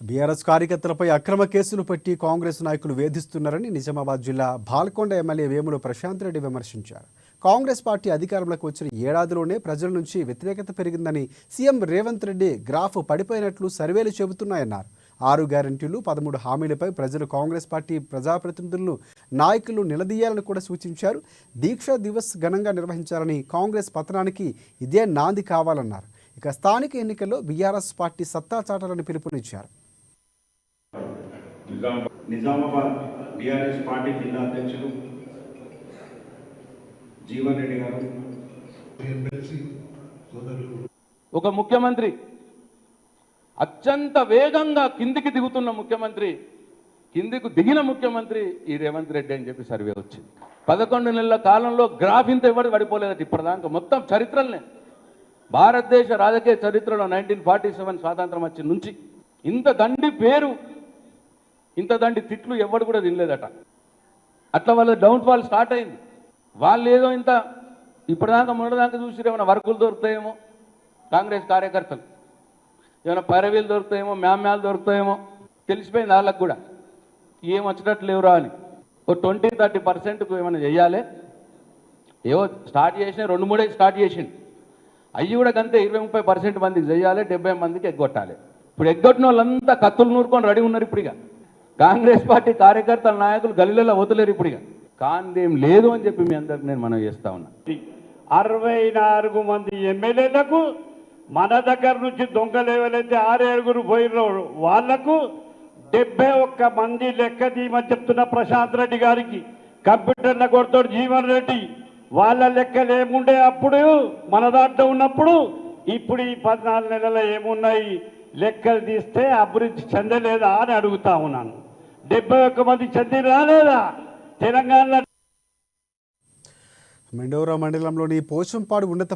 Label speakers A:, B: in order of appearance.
A: BRS కార్యకర్తలపై అక్రమ కేసులు పెట్టి కాంగ్రెస్ నాయకులు వేధిస్తున్నారని నిజామాబాద్ జిల్లా బాల్కొండ ఎమ్మెల్యే వేముల ప్రశాంత్ రెడ్డి విమర్శించారు. కాంగ్రెస్ పార్టీ అధికారంలోకి వచ్చిన ఏడాదిలోనే ప్రజల నుంచి వ్యతిరేకత పెరిగిందని సీఎం రేవంత్ రెడ్డి గ్రాఫ్ పడిపోయినట్లు సర్వేలు చెబుతున్నాయన్నారు. 6 గ్యారంటీలు 13 హామీలపై ప్రజలు కాంగ్రెస్ పార్టీ ప్రజాప్రతినిధులను నాయకులు నిలదీయాలని కూడా సూచించారు. దీక్షా దివస్ ఘనంగా నిర్వహించాలని, కాంగ్రెస్ పతనానికి ఇదే నాంది కావాలన్నారు. ఇక స్థానిక ఎన్నికల్లో బీఆర్ఎస్ పార్టీ సత్తా చాటాలని పిలుపునిచ్చారు.
B: నిజామాబాద్ బీఆర్ఎస్ పార్టీ జిల్లా అధ్యక్షులు జీవన్ రెడ్డి గారు,
C: ఒక ముఖ్యమంత్రి అత్యంత వేగంగా కిందికి దిగుతున్న ముఖ్యమంత్రి, కిందికి దిగిన ముఖ్యమంత్రి ఈ రేవంత్ రెడ్డి అని చెప్పి సర్వే వచ్చింది. 11 నెలల కాలంలో గ్రాఫ్ ఇంత ఎవరు పడిపోలేదట ఇప్పటిదాకా. మొత్తం చరిత్రలనే, భారతదేశ రాజకీయ చరిత్రలో 1947 స్వాతంత్రం వచ్చిన నుంచి ఇంత దండి పేరు, ఇంత దండి తిట్లు ఎవడు కూడా తినలేదట. అట్లా వాళ్ళ డౌన్ఫాల్ స్టార్ట్ అయింది. వాళ్ళు ఏదో ఇంత ఇప్పటిదాకా మొన్నదాకా చూసి ఏమైనా వర్కులు దొరుకుతాయేమో, కాంగ్రెస్ కార్యకర్తలు ఏమైనా పరవీలు దొరుకుతాయేమో, మ్యామ్యాలు దొరుకుతాయేమో తెలిసిపోయింది వాళ్ళకు కూడా. ఏం వచ్చినట్లు లేవురా అని ఒక 20-30% ఏమైనా చెయ్యాలి. ఏవో స్టార్ట్ చేసిన 2-3 స్టార్ట్ చేసిండు. అవి కూడా కంతే 20-30% మందికి చెయ్యాలి, 70 మందికి ఎగ్గొట్టాలి. ఇప్పుడు ఎగ్గొట్టిన వాళ్ళంతా కత్తులు నూరుకొని రెడీ ఉన్నారు. ఇప్పుడు ఇక కాంగ్రెస్ పార్టీ కార్యకర్తల నాయకులు గల్లీలలో వదిలేరు. ఇప్పుడు ఇక కాందేం లేదు అని చెప్పి మీ అందరికి నేను మనం చేస్తా ఉన్నా.
D: 64 మంది ఎమ్మెల్యేలకు మన దగ్గర నుంచి దొంగలు ఎవరైతే 6-7 పోయినో వాళ్లకు 71 మంది లెక్క తీయమని చెప్తున్న ప్రశాంత్ రెడ్డి గారికి, కంప్యూటర్ల కొడుతాడు జీవన్ రెడ్డి, వాళ్ళ లెక్కలు ఏముండే అప్పుడు మన దాంట్లో ఉన్నప్పుడు. ఇప్పుడు ఈ 14 నెలలు ఏమున్నాయి లెక్కలు తీస్తే అభివృద్ధి చెందలేదా అని అడుగుతా ఉన్నాను. 71 మంది చెంది రాలేదా తెలంగాణ?
A: మెండోరా మండలంలోని పోచంపాడు ఉన్నత